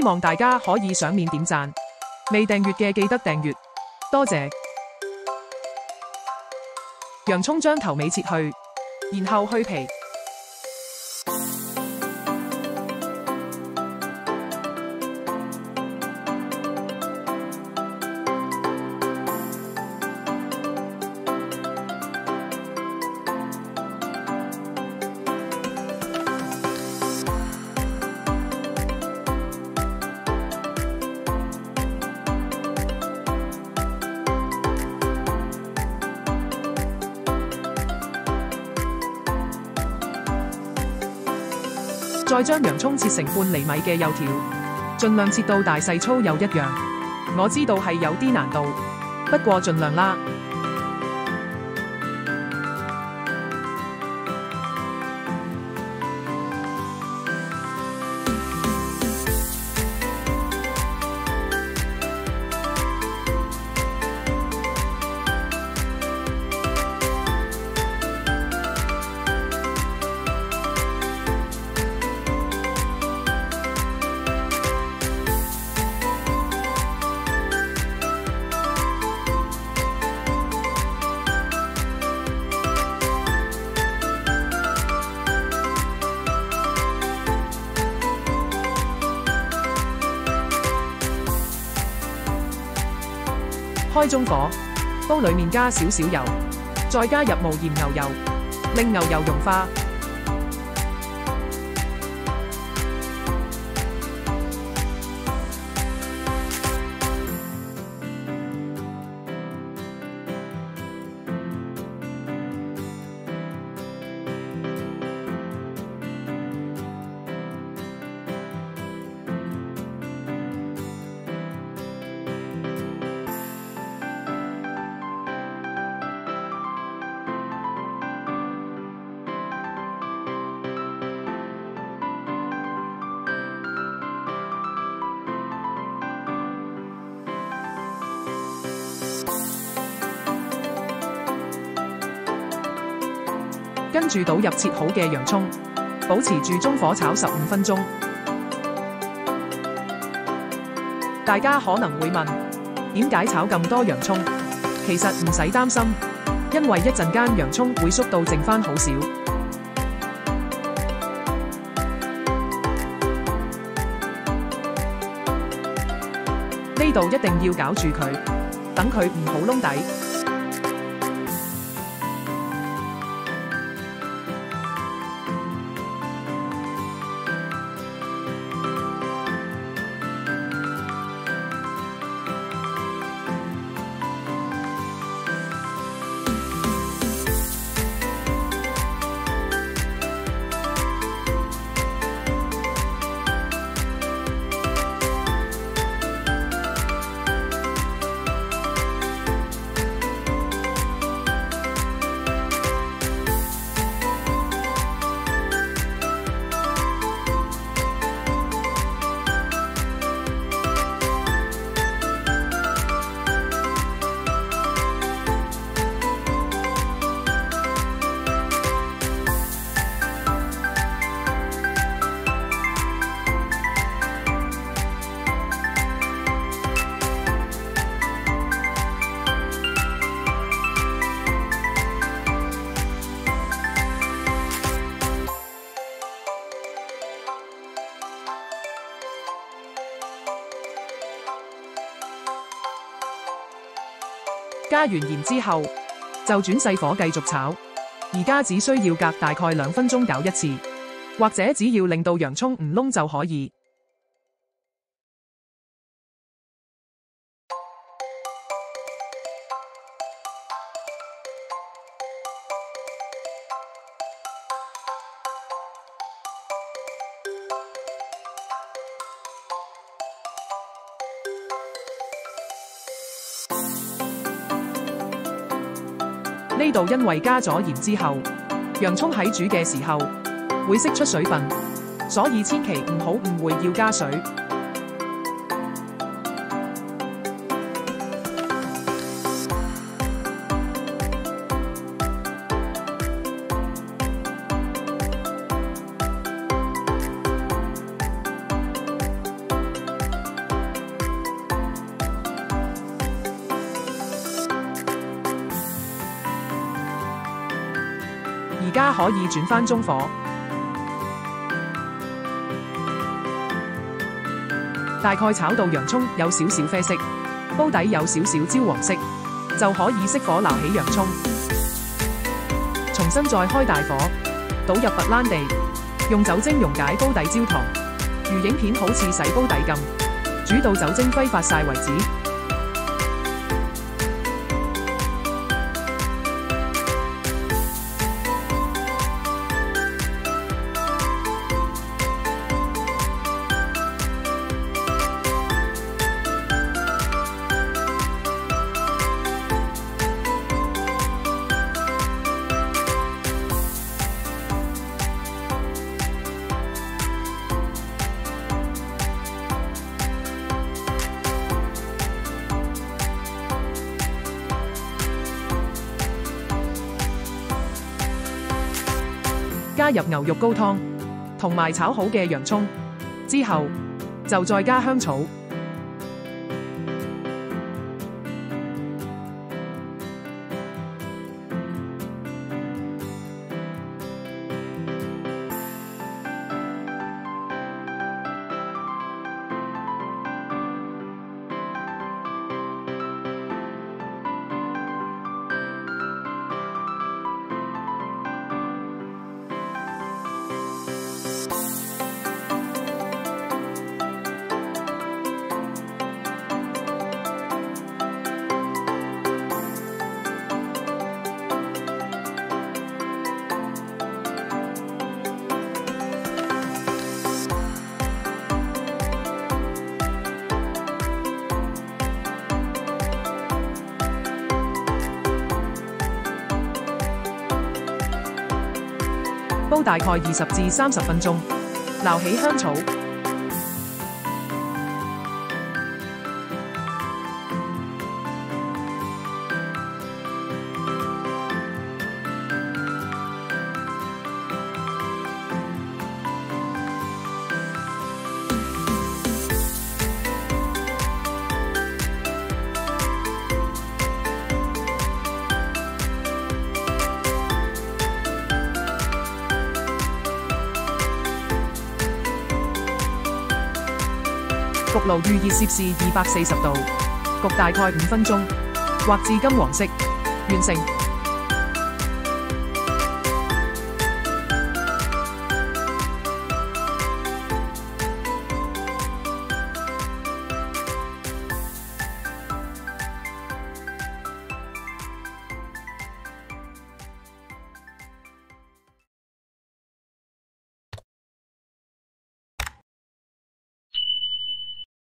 希望大家可以賞面點讚，未訂閱嘅記得訂閱，多謝。洋葱將頭尾切去，然後去皮。再將洋葱切成半厘米嘅幼條，盡量切到大細粗幼一樣。我知道係有啲難度，不過盡量啦。開中火，煲裡面加少少油，再加入無鹽牛油，令牛油融化。跟住倒入切好嘅洋葱，保持住中火炒15分鐘。大家可能會問，點解炒咁多洋葱？其實唔使擔心，因為一陣間洋葱會縮到剩返好少。呢度一定要攪住佢，等佢唔好燶底。加完鹽之後，就轉細火繼續炒。而家只需要隔大概2分鐘攪一次，或者只要令到洋葱唔燶就可以。呢度因為加咗鹽之後，洋葱喺煮嘅時候會釋出水分，所以千祈唔好誤會要加水。而家可以轉返中火，大概炒到洋葱有少少啡色，煲底有少少焦黃色，就可以熄火撈起洋葱，重新再開大火，倒入佛蘭地，用酒精溶解煲底焦糖，如影片好似洗煲底咁，煮到酒精揮發晒為止。加入牛肉高湯同埋炒好嘅洋葱，之後就再加香草、煲大概20至30分鐘，撈起香草，焗爐預熱攝氏240度，焗大概5分鐘，或至金黃色，完成。